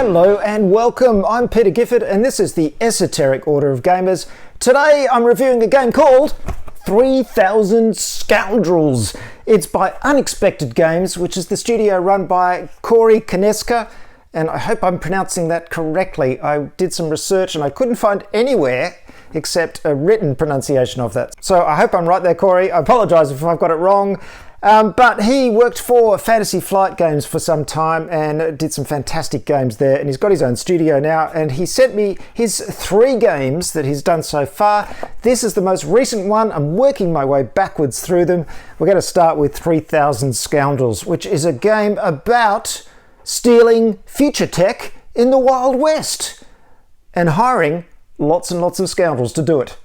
Hello and welcome, I'm Peter Gifford and this is the Esoteric Order of Gamers. Today I'm reviewing a game called 3000 Scoundrels. It's by Unexpected Games, which is the studio run by Konieczka, and I hope I'm pronouncing that correctly. I did some research and I couldn't find anywhere except a written pronunciation of that. So I hope I'm right there, Corey. I apologise if I've got it wrong. But he worked for Fantasy Flight Games for some time and did some fantastic games there, and he's got his own studio now, and he sent me his 3 games that he's done so far. This is the most recent one. I'm working my way backwards through them. We're going to start with 3000 Scoundrels, which is a game about stealing future tech in the Wild West and hiring lots and lots of scoundrels to do it.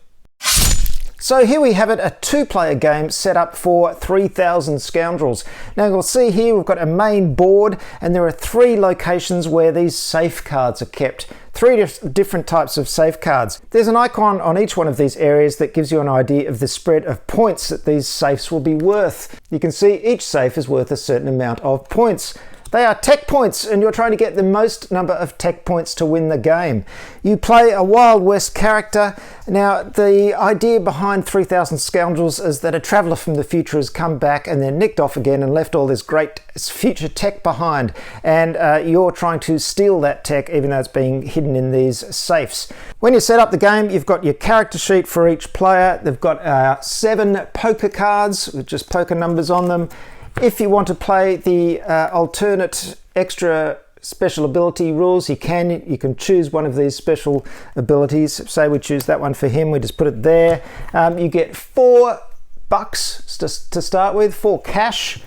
So here we have it, a 2-player game set up for 3000 Scoundrels. Now you'll see here we've got a main board and there are 3 locations where these safe cards are kept. 3 different types of safe cards. There's an icon on each one of these areas that gives you an idea of the spread of points that these safes will be worth. You can see each safe is worth a certain amount of points. They are tech points, and you're trying to get the most number of tech points to win the game. You play a Wild West character. Now, the idea behind 3000 Scoundrels is that a traveller from the future has come back and then nicked off again and left all this great future tech behind. And you're trying to steal that tech, even though it's being hidden in these safes. When you set up the game, you've got your character sheet for each player. They've got 7 poker cards with just poker numbers on them. If you want to play the alternate extra special ability rules, you can choose one of these special abilities. Say we choose that one for him, we just put it there. You get $4 to start with, 4 cash.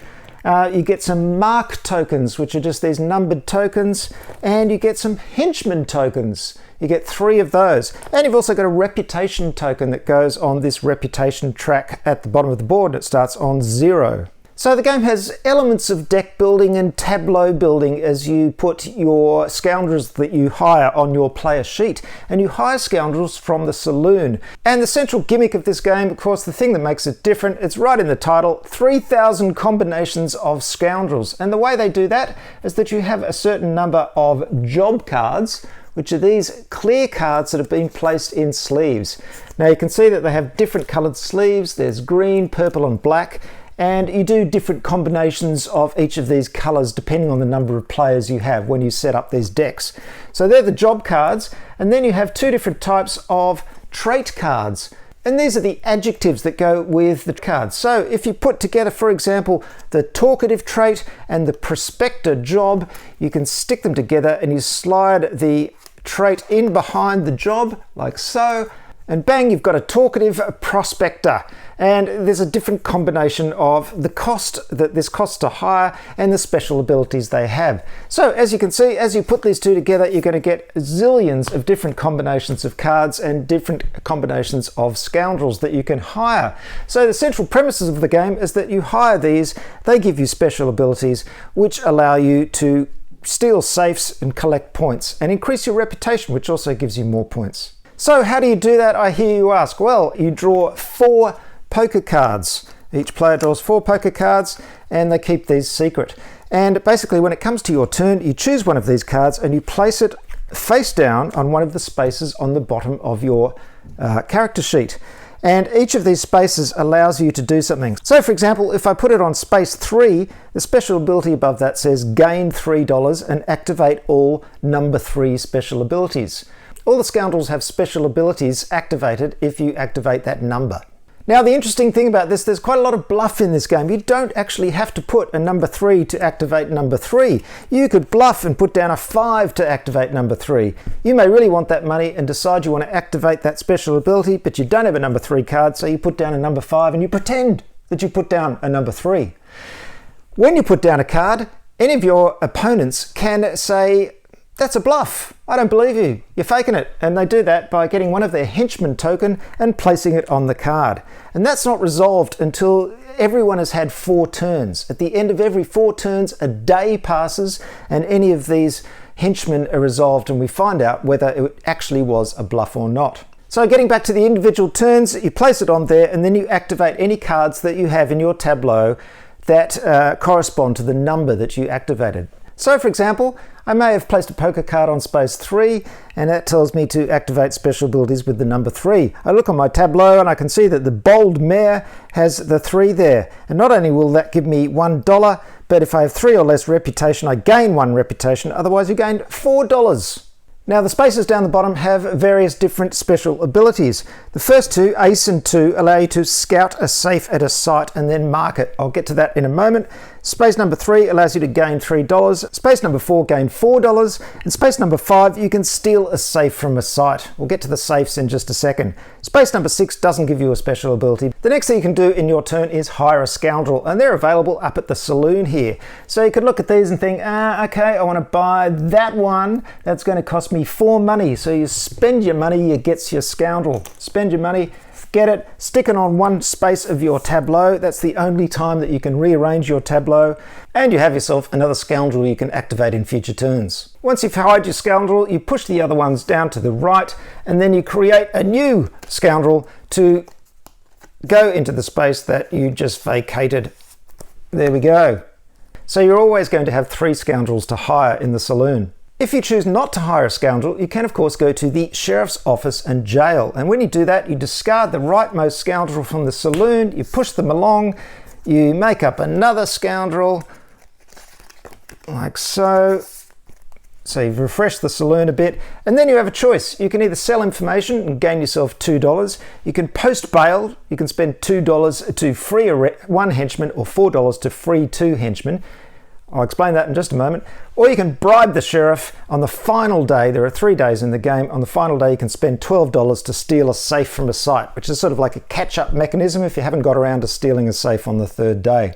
You get some mark tokens, which are just these numbered tokens, and you get some henchman tokens. You get 3 of those. And you've also got a reputation token that goes on this reputation track at the bottom of the board. It starts on 0. So the game has elements of deck building and tableau building as you put your scoundrels that you hire on your player sheet. And you hire scoundrels from the saloon. And the central gimmick of this game, of course, the thing that makes it different, it's right in the title, 3000 combinations of scoundrels. And the way they do that is that you have a certain number of job cards, which are these clear cards that have been placed in sleeves. Now you can see that they have different coloured sleeves. There's green, purple and black. And you do different combinations of each of these colours depending on the number of players you have when you set up these decks. So they're the job cards, and then you have 2 different types of trait cards. And these are the adjectives that go with the cards. So if you put together, for example, the talkative trait and the prospector job, you can stick them together and you slide the trait in behind the job like so. And bang, you've got a talkative prospector. And there's a different combination of the cost that this costs to hire and the special abilities they have. So as you can see, as you put these 2 together, you're going to get zillions of different combinations of cards and different combinations of scoundrels that you can hire. So the central premises of the game is that you hire these, they give you special abilities which allow you to steal safes and collect points and increase your reputation, which also gives you more points. So how do you do that, I hear you ask? Well, you draw 4 poker cards. Each player draws 4 poker cards and they keep these secret. And basically when it comes to your turn, you choose one of these cards and you place it face down on one of the spaces on the bottom of your character sheet. And each of these spaces allows you to do something. So for example, if I put it on space 3, the special ability above that says gain $3 and activate all number 3 special abilities. All the scoundrels have special abilities activated if you activate that number. Now the interesting thing about this, there's quite a lot of bluff in this game. You don't actually have to put a number 3 to activate number 3. You could bluff and put down a 5 to activate number 3. You may really want that money and decide you want to activate that special ability, but you don't have a number 3 card, so you put down a number 5 and you pretend that you put down a number 3. When you put down a card, any of your opponents can say, "That's a bluff. I don't believe you. You're faking it." And they do that by getting one of their henchman token and placing it on the card. And that's not resolved until everyone has had 4 turns. At the end of every 4 turns, a day passes and any of these henchmen are resolved and we find out whether it actually was a bluff or not. So getting back to the individual turns, you place it on there and then you activate any cards that you have in your tableau that correspond to the number that you activated. So for example, I may have placed a poker card on space 3, and that tells me to activate special abilities with the number 3. I look on my tableau and I can see that the bold mare has the 3 there. And not only will that give me $1, but if I have 3 or less reputation, I gain 1 reputation, otherwise you gain $4. Now the spaces down the bottom have various different special abilities. The first two, Ace and 2, allow you to scout a safe at a site and then mark it. I'll get to that in a moment. Space number 3 allows you to gain $3. Space number 4 gain $4. And space number 5, you can steal a safe from a site. We'll get to the safes in just a second. Space number 6 doesn't give you a special ability. The next thing you can do in your turn is hire a scoundrel, and they're available up at the saloon here. So you could look at these and think, okay, I want to buy that one. That's going to cost me 4 money. So you spend your money, you get your scoundrel. Spend your money, get it, stick it on one space of your tableau. That's the only time that you can rearrange your tableau, and you have yourself another scoundrel you can activate in future turns. Once you've hired your scoundrel, you push the other ones down to the right, and then you create a new scoundrel to go into the space that you just vacated. There we go. So you're always going to have 3 scoundrels to hire in the saloon. If you choose not to hire a scoundrel, you can of course go to the sheriff's office and jail. And when you do that, you discard the rightmost scoundrel from the saloon, you push them along, you make up another scoundrel, like so. So you've refreshed the saloon a bit, and then you have a choice. You can either sell information and gain yourself $2. You can post bail. You can spend $2 to free 1 henchman or $4 to free 2 henchmen. I'll explain that in just a moment. Or you can bribe the sheriff on the final day. There are 3 days in the game. On the final day, you can spend $12 to steal a safe from a site, which is sort of like a catch-up mechanism if you haven't got around to stealing a safe on the 3rd day.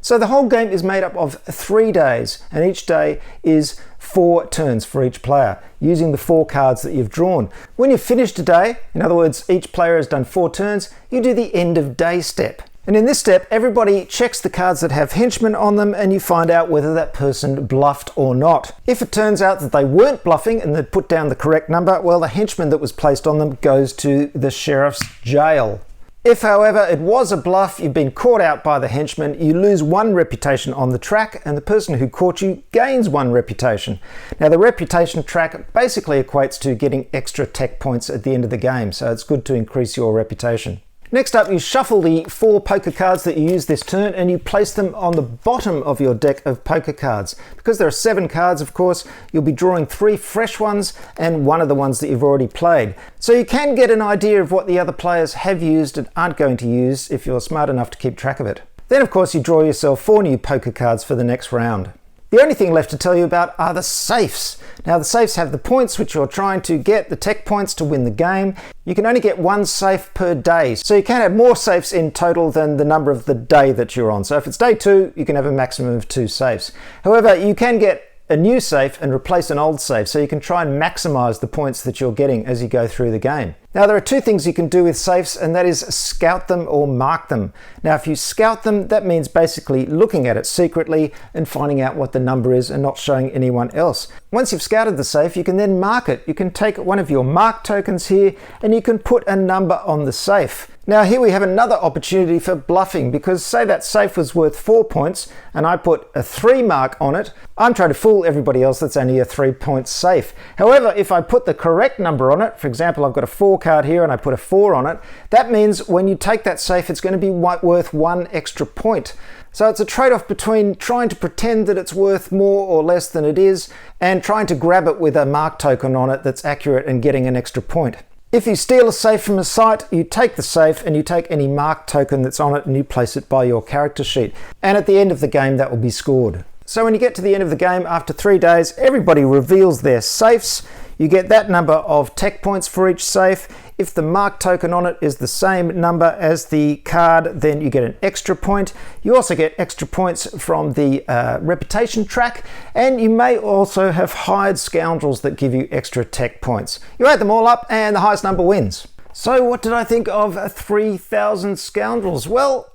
So the whole game is made up of 3 days, and each day is 4 turns for each player, using the 4 cards that you've drawn. When you've finished a day, in other words, each player has done 4 turns, you do the end of day step. And in this step, everybody checks the cards that have henchmen on them, and you find out whether that person bluffed or not. If it turns out that they weren't bluffing and they put down the correct number, well, the henchman that was placed on them goes to the sheriff's jail. If, however, it was a bluff, you've been caught out by the henchman, you lose 1 reputation on the track, and the person who caught you gains 1 reputation. Now, the reputation track basically equates to getting extra tech points at the end of the game, so it's good to increase your reputation. Next up, you shuffle the 4 poker cards that you use this turn, and you place them on the bottom of your deck of poker cards. Because there are 7 cards, of course, you'll be drawing 3 fresh ones and 1 of the ones that you've already played. So you can get an idea of what the other players have used and aren't going to use if you're smart enough to keep track of it. Then, of course, you draw yourself 4 new poker cards for the next round. The only thing left to tell you about are the safes. Now the safes have the points which you're trying to get, the tech points to win the game. You can only get 1 safe per day, so you can have more safes in total than the number of the day that you're on. So if it's day 2, you can have a maximum of 2 safes. However, you can get a new safe and replace an old safe, so you can try and maximize the points that you're getting as you go through the game. Now there are 2 things you can do with safes, and that is scout them or mark them. Now if you scout them, that means basically looking at it secretly and finding out what the number is and not showing anyone else. Once you've scouted the safe, you can then mark it. You can take one of your mark tokens here and you can put a number on the safe. Now here we have another opportunity for bluffing, because say that safe was worth 4 points and I put a 3 mark on it, I'm trying to fool everybody else that's only a 3-point safe. However, if I put the correct number on it, for example, I've got a 4 card here and I put a 4 on it, that means when you take that safe, it's going to be worth 1 extra point. So it's a trade-off between trying to pretend that it's worth more or less than it is and trying to grab it with a mark token on it that's accurate and getting an extra point. If you steal a safe from a site, you take the safe and you take any mark token that's on it and you place it by your character sheet. And at the end of the game, that will be scored. So when you get to the end of the game, after 3 days, everybody reveals their safes. You get that number of tech points for each safe. If the mark token on it is the same number as the card, then you get an extra point. You also get extra points from the reputation track, and you may also have hired scoundrels that give you extra tech points. You add them all up and the highest number wins. So what did I think of 3,000 Scoundrels? Well,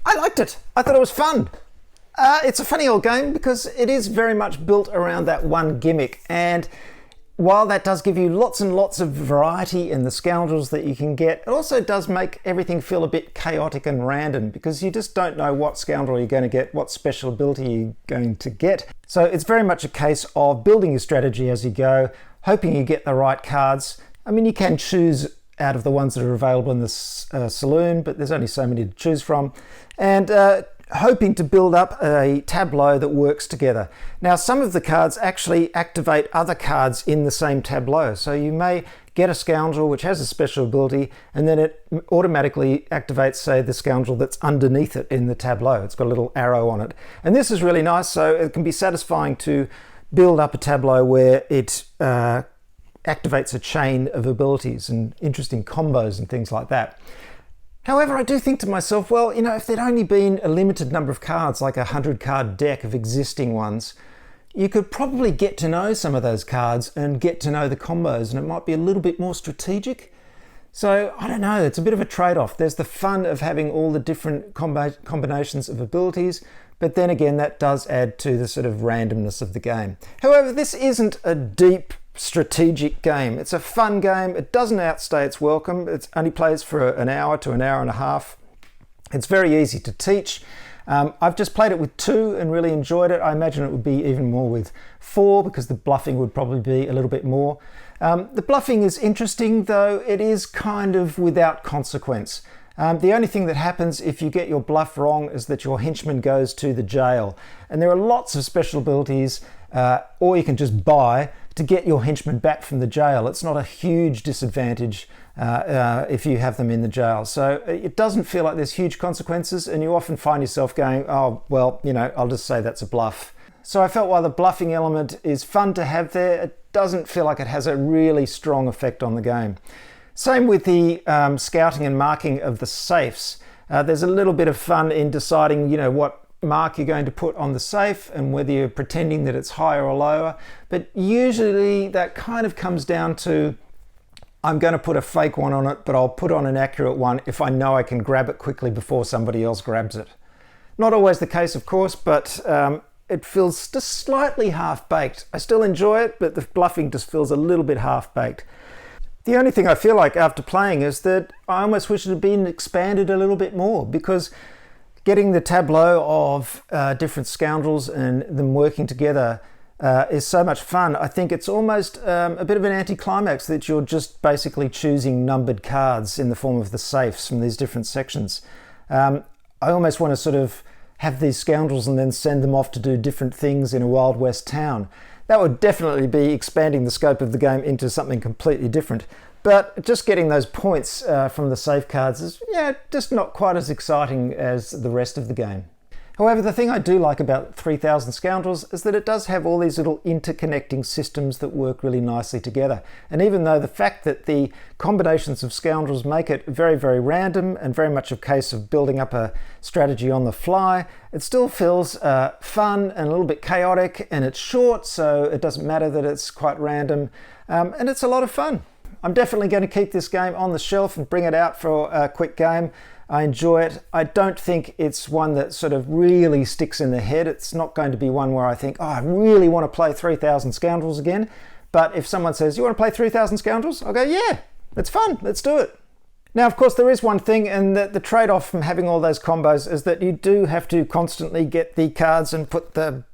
I liked it. I thought it was fun. It's a funny old game because it is very much built around that one gimmick, and while that does give you lots and lots of variety in the Scoundrels that you can get, it also does make everything feel a bit chaotic and random because you just don't know what Scoundrel you're going to get, what special ability you're going to get. So it's very much a case of building your strategy as you go, hoping you get the right cards. I mean, you can choose out of the ones that are available in this saloon, but there's only so many to choose from. And hoping to build up a tableau that works together. Now, some of the cards actually activate other cards in the same tableau. So you may get a Scoundrel which has a special ability, and then it automatically activates, say, the Scoundrel that's underneath it in the tableau. It's got a little arrow on it. And this is really nice, so it can be satisfying to build up a tableau where it activates a chain of abilities and interesting combos and things like that. However, I do think to myself, well, you know, if there'd only been a limited number of cards, like a 100-card deck of existing ones, you could probably get to know some of those cards and get to know the combos, and it might be a little bit more strategic. So, I don't know, it's a bit of a trade-off. There's the fun of having all the different combinations of abilities, but then again, that does add to the sort of randomness of the game. However, this isn't a deep strategic game. It's a fun game. It doesn't outstay its welcome. It only plays for an hour to an hour and a half. It's very easy to teach. I've just played it with 2 and really enjoyed it. I imagine it would be even more with 4 because the bluffing would probably be a little bit more. The bluffing is interesting, though it is kind of without consequence. The only thing that happens if you get your bluff wrong is that your henchman goes to the jail. And there are lots of special abilities, or you can just buy to get your henchmen back from the jail. It's not a huge disadvantage if you have them in the jail. So it doesn't feel like there's huge consequences, and you often find yourself going, oh, well, you know, I'll just say that's a bluff. So I felt while the bluffing element is fun to have there, it doesn't feel like it has a really strong effect on the game. Same with the scouting and marking of the safes. There's a little bit of fun in deciding, you know, what mark you're going to put on the safe and whether you're pretending that it's higher or lower. But usually that kind of comes down to, I'm going to put a fake one on it, but I'll put on an accurate one if I know I can grab it quickly before somebody else grabs it. Not always the case, of course, but it feels just slightly half-baked. I still enjoy it, but the bluffing just feels a little bit half-baked. The only thing I feel like after playing is that I almost wish it had been expanded a little bit more, because getting the tableau of different Scoundrels and them working together is so much fun. I think it's almost a bit of an anticlimax that you're just basically choosing numbered cards in the form of the safes from these different sections. I almost want to sort of have these Scoundrels and then send them off to do different things in a Wild West town. That would definitely be expanding the scope of the game into something completely different. But just getting those points from the safe cards is, just not quite as exciting as the rest of the game. However, the thing I do like about 3000 Scoundrels is that it does have all these little interconnecting systems that work really nicely together. And even though the fact that the combinations of Scoundrels make it very, very random and very much a case of building up a strategy on the fly, it still feels fun and a little bit chaotic, and it's short, so it doesn't matter that it's quite random, and it's a lot of fun. I'm definitely going to keep this game on the shelf and bring it out for a quick game. I enjoy it. I don't think it's one that sort of really sticks in the head. It's not going to be one where I think, oh, I really want to play 3000 Scoundrels again. But if someone says, you want to play 3000 Scoundrels? I'll go, yeah, it's fun. Let's do it. Now, of course, there is one thing, and the trade-off from having all those combos is that you do have to constantly get the cards and put the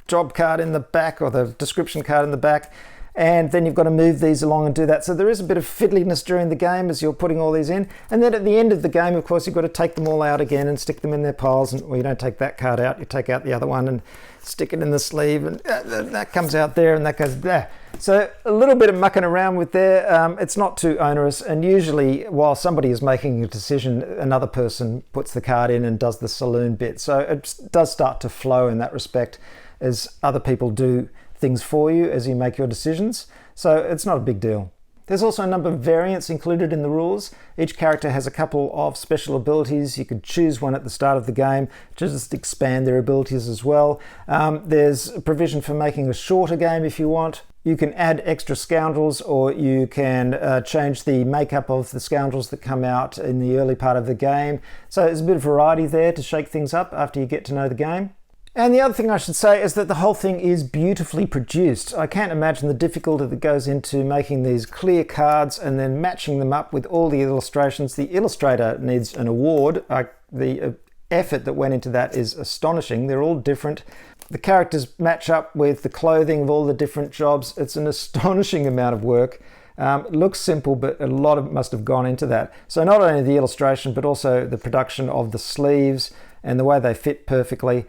job card in the back or the description card in the back. And then you've got to move these along and do that. So there is a bit of fiddliness during the game as you're putting all these in. And then at the end of the game, of course, you've got to take them all out again and stick them in their piles. And, well, you don't take that card out, you take out the other one and stick it in the sleeve. And that comes out there and that goes there. So a little bit of mucking around with there. It's not too onerous. And usually, while somebody is making a decision, another person puts the card in and does the saloon bit. So it does start to flow in that respect as other people do things for you as you make your decisions, so it's not a big deal. There's also a number of variants included in the rules. Each character has a couple of special abilities. You could choose one at the start of the game to just expand their abilities as well. There's a provision for making a shorter game if you want. You can add extra Scoundrels, or you can change the makeup of the Scoundrels that come out in the early part of the game. So there's a bit of variety there to shake things up after you get to know the game. And the other thing I should say is that the whole thing is beautifully produced. I can't imagine the difficulty that goes into making these clear cards and then matching them up with all the illustrations. The illustrator needs an award. The effort that went into that is astonishing. They're all different. The characters match up with the clothing of all the different jobs. It's an astonishing amount of work. It looks simple, but a lot of it must have gone into that. So not only the illustration, but also the production of the sleeves and the way they fit perfectly.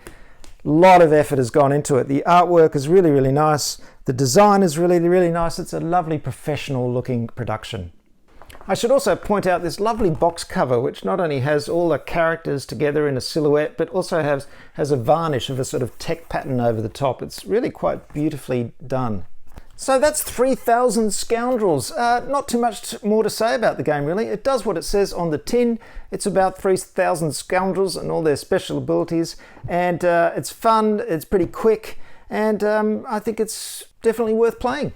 A lot of effort has gone into it. The artwork is really, really nice. The design is really, really nice. It's a lovely professional looking production. I should also point out this lovely box cover, which not only has all the characters together in a silhouette, but also has a varnish of a sort of tech pattern over the top. It's really quite beautifully done. So that's 3,000 Scoundrels. Not too much more to say about the game, really. It does what it says on the tin. It's about 3,000 Scoundrels and all their special abilities. And it's fun, it's pretty quick, and I think it's definitely worth playing.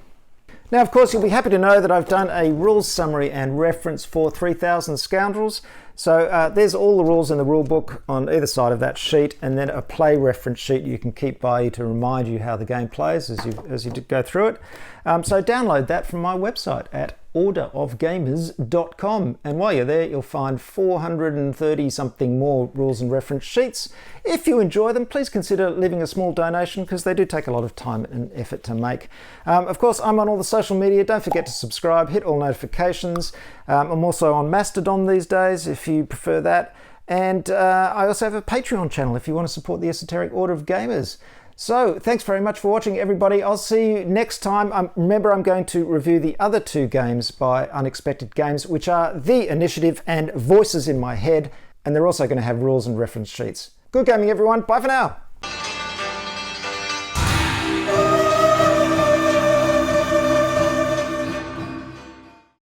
Now, of course, you'll be happy to know that I've done a rules summary and reference for 3,000 Scoundrels. So there's all the rules in the rule book on either side of that sheet, and then a play reference sheet you can keep by you to remind you how the game plays as you go through it. So download that from my website at orderofgamers.com, and while you're there you'll find 430 something more rules and reference sheets. If you enjoy them, please consider leaving a small donation, because they do take a lot of time and effort to make. Of course, I'm on all the social media. Don't forget to subscribe, hit all notifications. I'm also on Mastodon these days if you prefer that, and I also have a Patreon channel if you want to support the Esoteric Order of Gamers. So thanks very much for watching, everybody. I'll see you next time. Remember, I'm going to review the other two games by Unexpected Games, which are The Initiative and Voices in My Head, and they're also going to have rules and reference sheets. Good gaming, everyone. Bye for now.